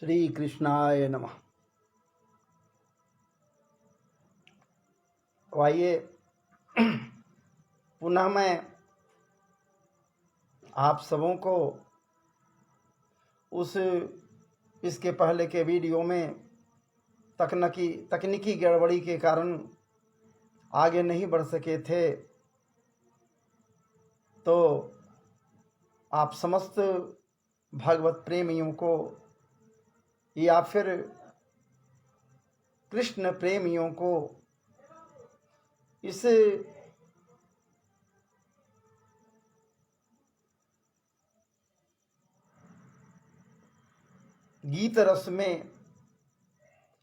श्री कृष्णाय नमः। तो आइए पुनः मैं आप सबों को इसके पहले के वीडियो में तकनीकी गड़बड़ी के कारण आगे नहीं बढ़ सके थे, तो आप समस्त भगवत प्रेमियों को या फिर कृष्ण प्रेमियों को इस गीत रस में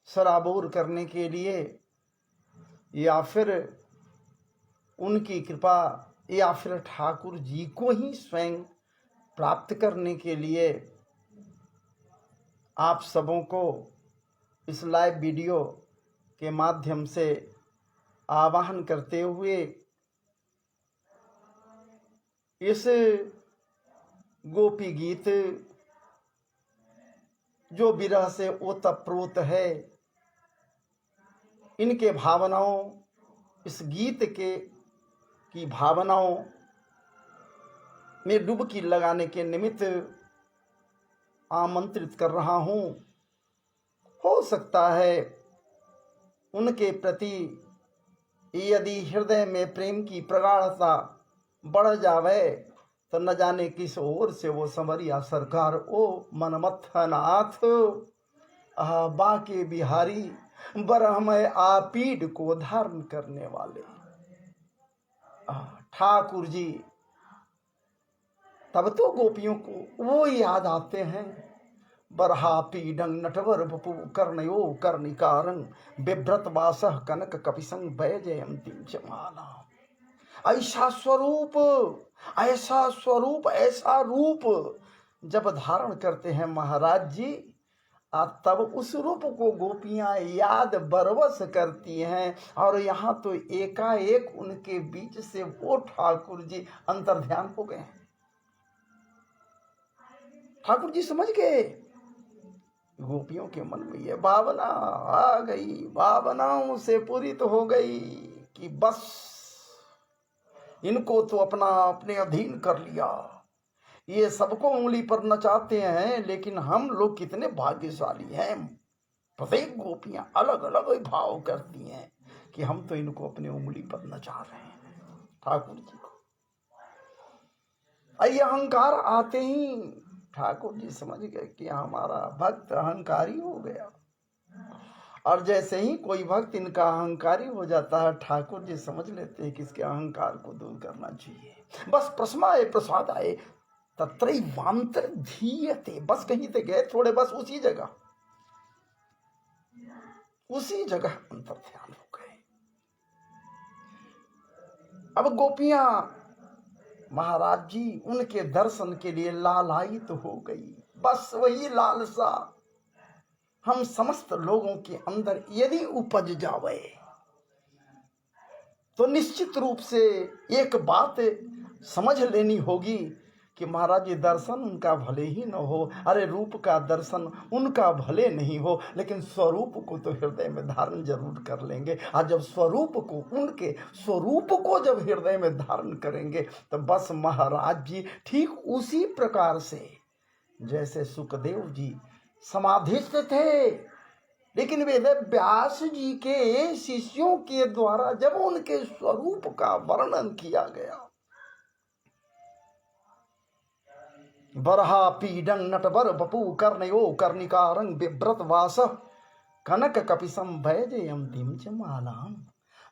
सराबोर करने के लिए या फिर उनकी कृपा या फिर ठाकुर जी को ही स्वयं प्राप्त करने के लिए आप सबों को इस लाइव वीडियो के माध्यम से आवाहन करते हुए इस गोपी गीत जो विरह से ओतप्रोत है, इनके भावनाओं, इस गीत की भावनाओं में डुबकी लगाने के निमित्त आमंत्रित कर रहा हूँ। हो सकता है उनके प्रति यदि हृदय में प्रेम की प्रगाढ़ता बढ़ जावे तो न जाने किस ओर से वो संवरिया सरकार ओ मनमथनाथ बाके बिहारी बरहमय आपीड को धारण करने वाले ठाकुर जी। तब तो गोपियों को वो याद आते हैं, बरहा पीडंग नटवर बपू कर्णयो कर्णिकारं बिभ्रत वासः कनक कपिसं वैजयंतीं च माला। ऐसा रूप जब धारण करते हैं महाराज जी, तब उस रूप को गोपियां याद बरवस करती हैं। और यहाँ तो एकाएक उनके बीच से वो ठाकुर जी अंतर्ध्यान हो गए हैं। ठाकुर जी समझ गए गोपियों के मन में ये भावना आ गई, भावनाओं से पूरित हो गई कि बस इनको तो अपने अधीन कर लिया। ये सबको उंगली पर नचाते हैं, लेकिन हम लोग कितने भाग्यशाली हैं। प्रत्येक गोपियां अलग अलग भाव करती हैं कि हम तो इनको अपने उंगली पर नचा रहे हैं। ठाकुर जी को ये अहंकार आते ही ठाकुर जी समझ गए कि हमारा भक्त अहंकारी हो गया। और जैसे ही कोई भक्त इनका अहंकारी हो जाता है, ठाकुर जी समझ लेते हैं कि इसके अहंकार को दूर करना चाहिए। बस प्रस्माए प्रसादाए तत्रैवांतर धीयते। बस कहीं से गए थोड़े, बस उसी जगह अंतर ध्यान हो गए। अब गोपियां महाराज जी उनके दर्शन के लिए लालायित हो गई। बस वही लालसा हम समस्त लोगों के अंदर यदि उपज जावे तो निश्चित रूप से एक बात समझ लेनी होगी कि महाराज जी दर्शन उनका भले ही न हो, अरे रूप का दर्शन उनका भले नहीं हो, लेकिन स्वरूप को तो हृदय में धारण जरूर कर लेंगे। और जब उनके स्वरूप को जब हृदय में धारण करेंगे तो बस महाराज जी ठीक उसी प्रकार से जैसे सुखदेव जी समाधिस्थ थे, लेकिन वेद व्यास जी के शिष्यों के द्वारा जब उनके स्वरूप का वर्णन किया गया, बरहा पीडंग नटवर बपू कर्णयो कर्णिकारं बिभ्रत वासः कनक कपिसं वैजयंतीं च मालाम्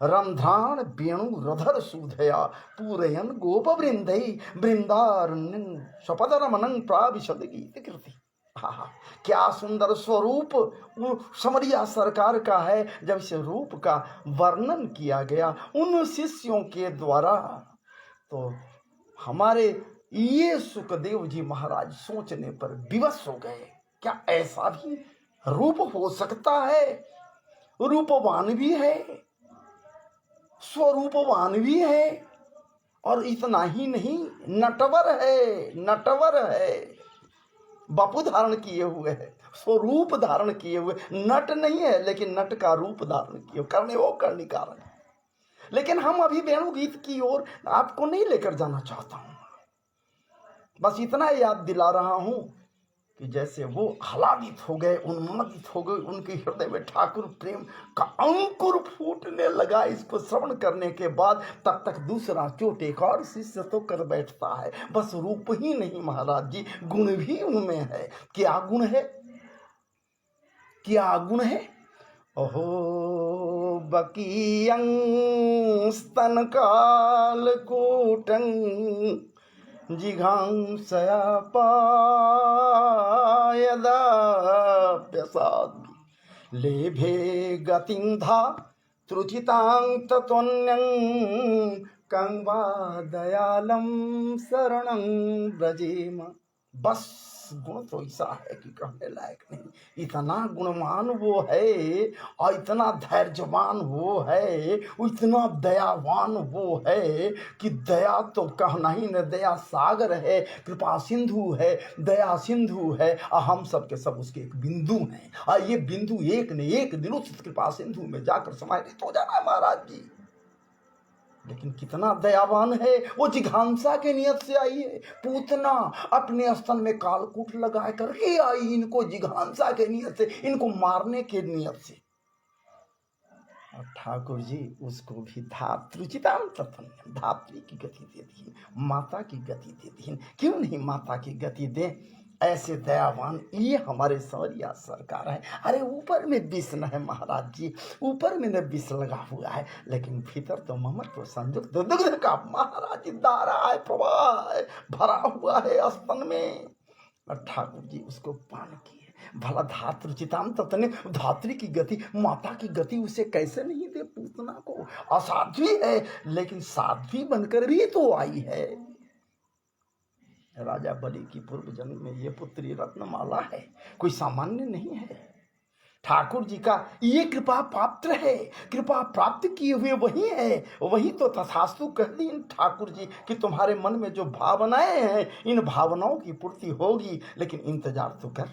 रंध्राण वेणु रधर सुधया पूरयन गोप वृंदै वृंदारण्यं स्वपदरमणं प्राविशद गीत कृति। क्या सुंदर स्वरूप समरिया सरकार का है। जब इस रूप का वर्णन किया गया उन शिष्यों के द्वारा, तो हमारे ये सुखदेव जी महाराज सोचने पर विवश हो गए, क्या ऐसा भी रूप हो सकता है। रूपवान भी है, स्वरूपवान भी है, और इतना ही नहीं नटवर है, बपु धारण किए हुए है। स्वरूप धारण किए हुए, नट नहीं है लेकिन नट का रूप धारण किए हुए, करने वो करनी कारण। लेकिन हम अभी वेणु गीत की ओर आपको नहीं लेकर जाना चाहता हूं, बस इतना याद दिला रहा हूं कि जैसे वो हलादित हो गए, उन्मादित हो गए, उनके हृदय में ठाकुर प्रेम का अंकुर फूटने लगा इसको श्रवण करने के बाद। तब तक दूसरा चोट एक और शिष्य तो कर बैठता है। बस रूप ही नहीं महाराज जी, गुण भी उनमें है। क्या गुण है, क्या गुण है? अहो बकीयं स्तन काल कोटं जिघांसया पायदाप्यसाद लेभे गतिं धा त्रुचितां तत्वन्यं कं वा दयालं शरणं व्रजेम। बस गुण तो ऐसा है कि कहने लायक नहीं। इतना गुणवान वो है और इतना धैर्यवान वो है, इतना दयावान वो है कि दया तो कहना ही न, दया सागर है, कृपा सिंधु है, दया सिंधु है, और हम सब के सब उसके एक बिंदु हैं। और ये बिंदु एक न एक दिन उस कृपा सिंधु में जाकर समाहित हो जाना है महाराज जी। लेकिन कितना दयावान है वो, जिघांसा के नियत से आई है। पूतना अपने स्तन में कालकूट लगा करके आई इनको जिघांसा के नियत से, इनको मारने के नियत से। और ठाकुर जी उसको भी धातृचिताम तत्व, धात्री की गति दे दी, माता की गति दे दी। क्यों नहीं माता की गति दे? ऐसे दयावान ये हमारे सौरिया सरकार है। अरे ऊपर में विष्णु है महाराज जी, ऊपर में न विष लगा हुआ है, लेकिन भीतर तो ममत्व संयुक्त दुग्ध का महाराज जी धारा है, प्रवाह है, भरा हुआ है स्तन में। और ठाकुर जी उसको पान किए। भला धातृचिताम तत्ने, धात्री की गति, माता की गति उसे कैसे नहीं दे? पूतना को असाध्वी है लेकिन साध्वी बनकर भी तो आई है। राजा बलि की पूर्व जन्म में ये पुत्री रत्नमाला है, कोई सामान्य नहीं है। ठाकुर जी का ये कृपा पात्र है, कृपा प्राप्त किए हुए वही है। वही तो तथास्तु कह दी ठाकुर जी कि तुम्हारे मन में जो भावनाएं हैं इन भावनाओं की पूर्ति होगी, लेकिन इंतजार तो कर।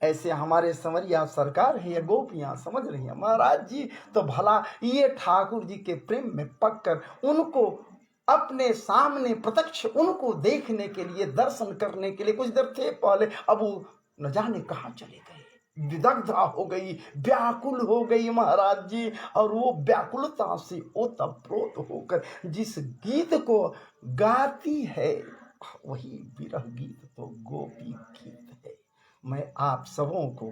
ऐसे हमारे संवरिया सरकार है, ये गोपियां समझ रही हैं महाराज जी। तो भला ये ठाकुर जी के प्रेम में पककर उनको अपने सामने प्रत्यक्ष उनको देखने के लिए, दर्शन करने के लिए कुछ देर थे पहले, अब वो न जाने कहाँ चले गए। विदग्धा हो गई, व्याकुल हो गई महाराज जी। और वो व्याकुलता से ओतप्रोत होकर जिस गीत को गाती है वही विरह गीत तो गोपी गीत है। मैं आप सबों को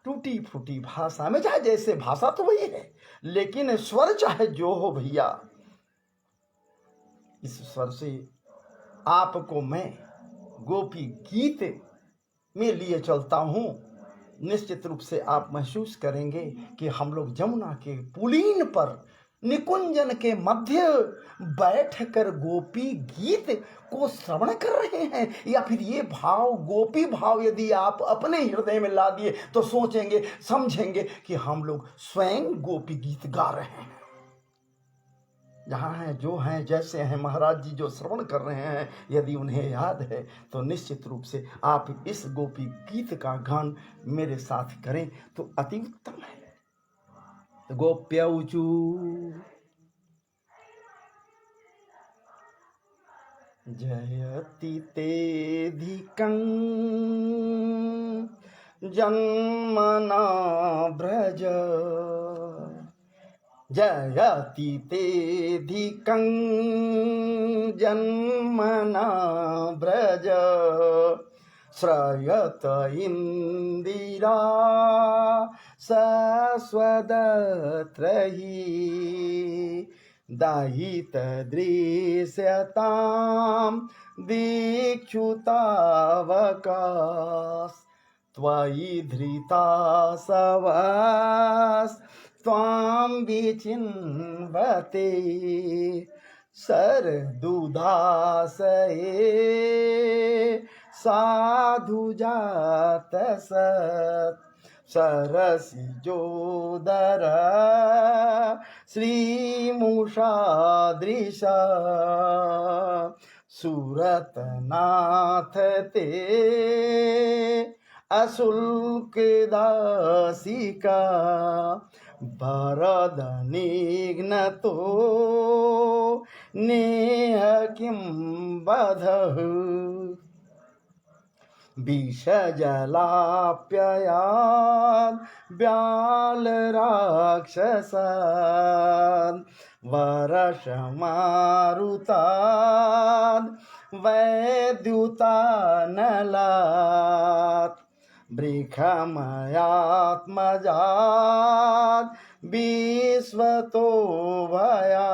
टूटी फूटी भाषा में, चाहे जैसे भाषा तो वही है, लेकिन स्वर चाहे जो हो भैया, इस स्वर से आपको मैं गोपी गीत में लिए चलता हूँ। निश्चित रूप से आप महसूस करेंगे कि हम लोग जमुना के पुलीन पर निकुंजन के मध्य बैठकर गोपी गीत को श्रवण कर रहे हैं। या फिर ये भाव, गोपी भाव यदि आप अपने हृदय में ला दिए तो सोचेंगे, समझेंगे कि हम लोग स्वयं गोपी गीत गा रहे हैं। जहाँ हैं, जो हैं, जैसे हैं महाराज जी जो श्रवण कर रहे हैं, यदि उन्हें याद है तो निश्चित रूप से आप इस गोपी गीत का गान मेरे साथ करें तो अति उत्तम है। गोप्यौचू जयति तेधिकं जन्मना व्रज, जयति तेधिकं जन्मना व्रज, श्रयत इंदिरा सस्वदत्रहि, दाहित दृश्यतां दीक्षुतावकाश, त्वयि धृता सवस त्वां विचिन्वते, सरदुदासये साधु जात सत्, सरसिजोदर श्रीमुषादृश, सुरतनाथ ते अशुल्क दासिका वरदनिघ्नतो नेह किं वधः विषजलाप्ययाद् व्यालराक्षसाद् वरषमारुताद् वैद्युतानलात् बृखमयात्मजात् विश्वतो भया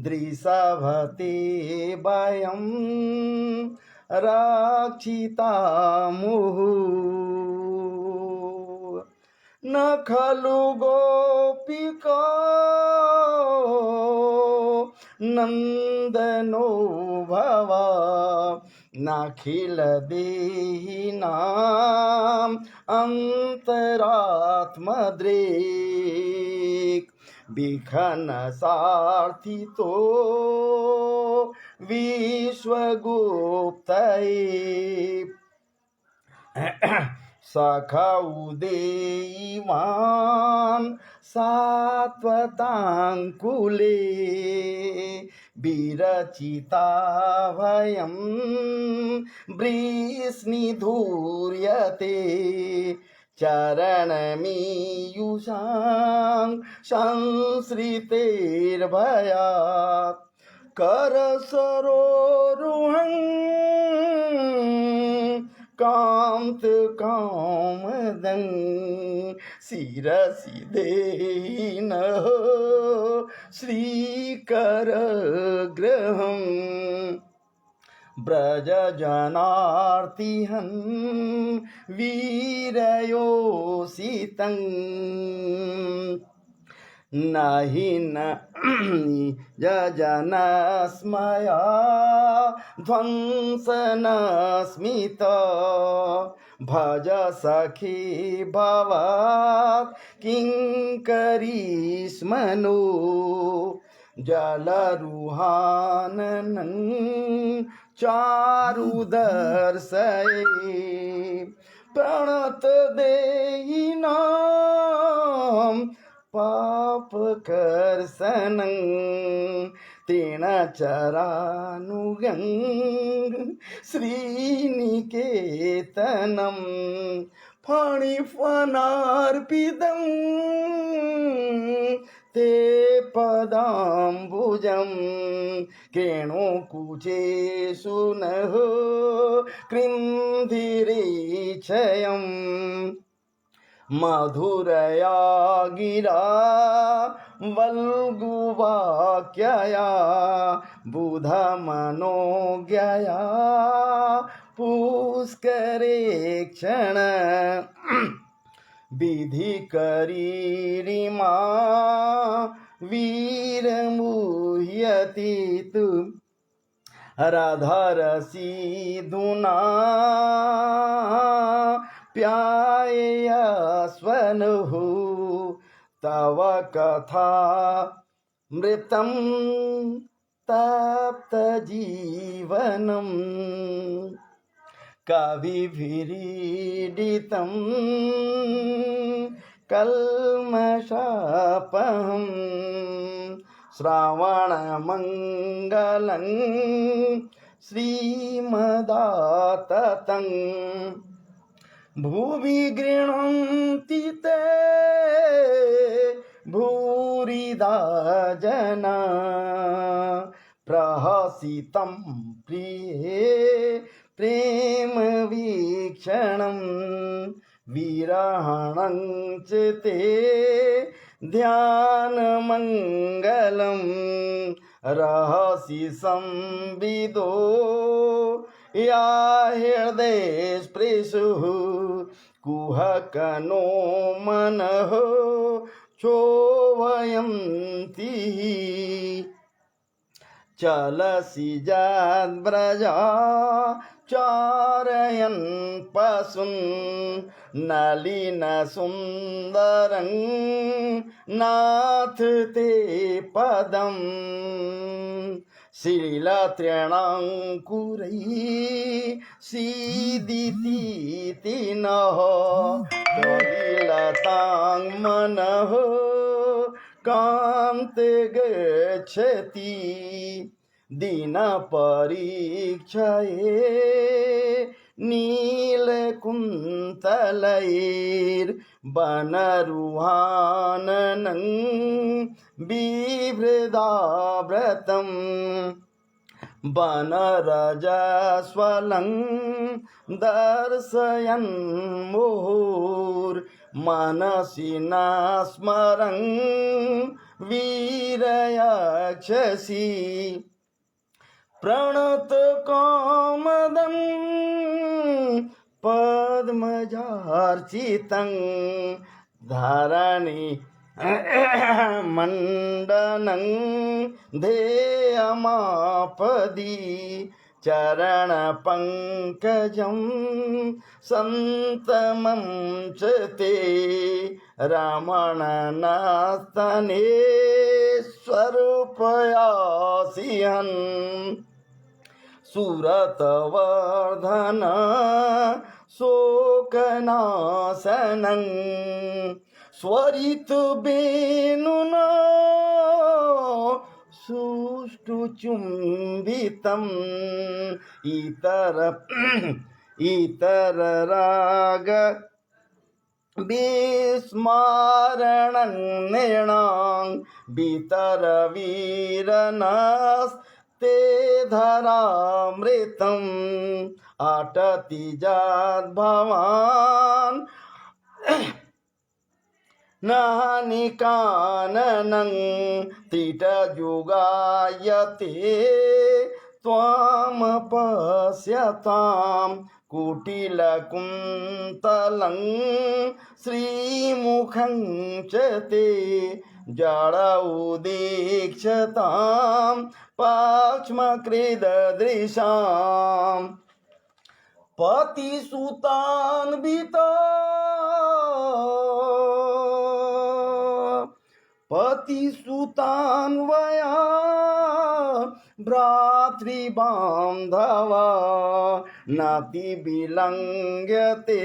दृशभते वयं रक्षिता मुहुः न खलु गोपिका नन्दनो भवा नाखिलदेहिनाम् अन्तरात्मदृक् विघ्नसार्थितो विश्वगुप्तये सखौदेयिमान् सात्वताङ्कुले विरचिता भयं वृष्णिधूर्यते चरणमीयुषां संसृतेर्भयात् करसरोरुहं कामदं शिरसि देहिनः श्रीकरग्रहम् व्रजजनार्तिहं वीरयोषितं नहि न यजनस्मया ध्वंसनस्मित भज सखी भवात् किङ्करीष्मनो जलरुहाननं चारुदर्शये प्रणतदेयिनां पापकर्षणं तृणचरानुगं श्रीनिकेतनं फणिफणार्पितं ते पदाम्बुजं केणुकुचेषु नः कृन्धिरेक्षयम् मधुरया गिरा वल्गुवाक्यया बुधमनोज्ञया पुष्करे क्षण विधिकरीरिमा वीरमुह्यति तु राधारसीधुना प्यायस्वनुः तव कथा मृतं तप्तजीवनम् कविभिरीडितं कल्मषापहं श्रावणमङ्गलं श्रीमदाततं भुवि गृह्णन्ति ते भूरिदा जना प्रहसितं प्रिये प्रेम वीक्षणं विरहणं च ते ध्यानमङ्गलं रहसि संविदो या हृदये स्पृशुः कुहकनो मनः क्षोभयन्ति चलसि जद्व्रजा चारयन् पशून् नलिनसुन्दरं नाथ ते पदं श्रीलत्र्यणाङ्कुरैः सीदितीति नः कलिलतां मनः कान्ते गच्छति दीनपरीक्षये नीलकुन्तलैर्वनरुहाननं बिभ्रदाव्रतम् वनरजस्वलं दर्शयन् मुहुर्मनसि न स्मरन् वीरयक्षसि प्रणतकामदं पद्मजार्चितं धरणि मण्डनं ध्येयमापदि चरणपङ्कजं सन्तमं च ते रमणनस्तने स्वरूपयासिहन् सुरतवर्धन शोकनाशनं स्वरितवेणुना सुष्ठुचुम्बितम् इतरराग विस्मारणं नृणां वितरवीरनस्ते धरामृतम् अटति यद्भवान् नानिकाननं त्रिटयुगायते त्वां पश्यतां कुटिलकुन्तलं श्रीमुखं च ते जडौदीक्षतां पाक्ष्मकृददृशाम् पतिसुतान्वया भ्रातृबान्धवा नातिविलङ्घ्यते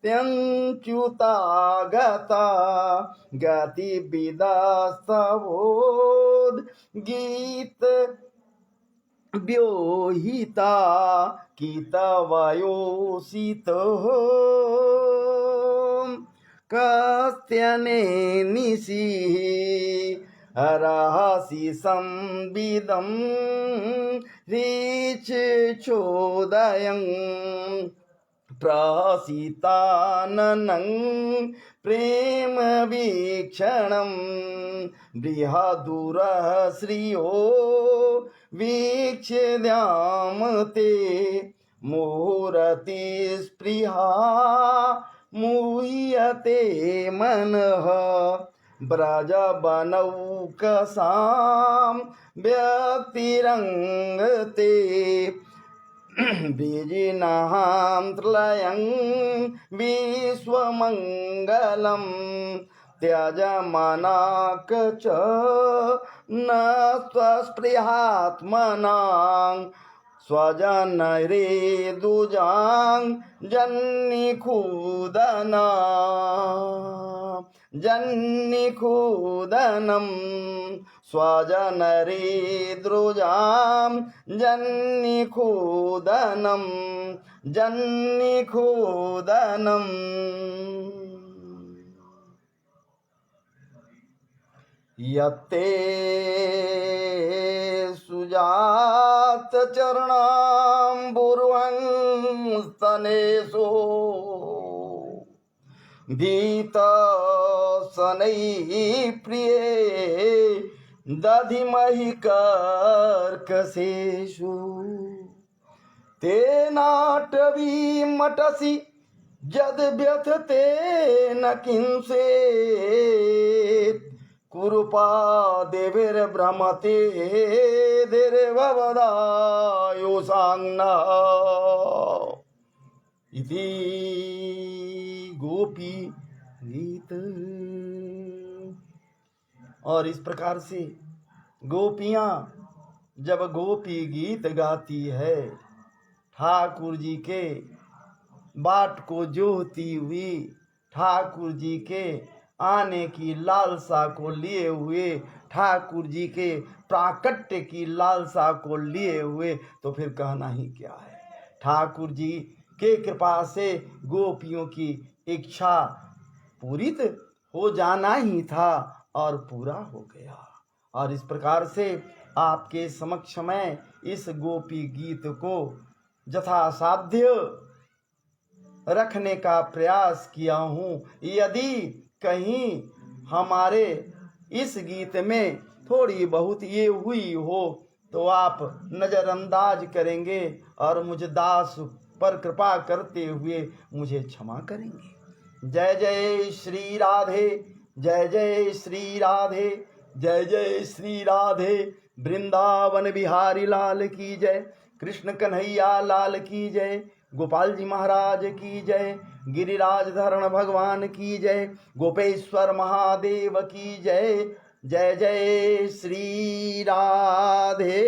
त्यञ्च्युता गता गतिविदास्तवोद् गीत व्योहिता कितवयोषितः कस्त्यने निशिः रहसि संविदं ऋचोदयं प्रहसिताननं प्रेम वीक्षणं बृहदुरः श्रियो वीक्ष्यद्याम ते मुहुरति स्पृहा मुह्यते मनः व्रजवनौकसां व्यक्तिरङ्गते बीजिनां त्रयं विश्वमङ्गलं त्यजमनाक च न स्वस्पृहात्मनां स्वजनैरेदुजां जन्निखूदनं स्वजनैर्द्रुजां जन्निखूदनं यत्ते सुजातचरणाम्बुरुहंस्तनेषु भीतशनैः प्रिये दधिमहि कर्कशेषु तेनाटवीमटसि यद्व्यथते न किंसेत् कुरुपादेविर्भ्रमते धीर्भवदायुषाङ्नः इति गोपी गीत। और इस प्रकार से गोपियाँ जब गोपी गीत गाती है, ठाकुर जी के बाट को जोहती हुई, ठाकुर जी के आने की लालसा को लिए हुए, ठाकुर जी के प्राकट्य की लालसा को लिए हुए, तो फिर कहना ही क्या है। ठाकुर जी के कृपा से गोपियों की इच्छा पूरित हो जाना ही था और पूरा हो गया। और इस प्रकार से आपके समक्ष में इस गोपी गीत को यथासाध्य रखने का प्रयास किया हूँ। यदि कहीं हमारे इस गीत में थोड़ी बहुत ये हुई हो तो आप नज़रअंदाज करेंगे और मुझ दास पर कृपा करते हुए मुझे क्षमा करेंगे। जय जय श्री राधे, जय जय श्री राधे, जय जय श्री राधे। वृंदावन बिहारी लाल की जय, कृष्ण कन्हैया लाल की जय, गोपाल जी महाराज की जय, गिरिराज धरण भगवान की जय, गोपेश्वर महादेव की जय। जय जय श्री राधे।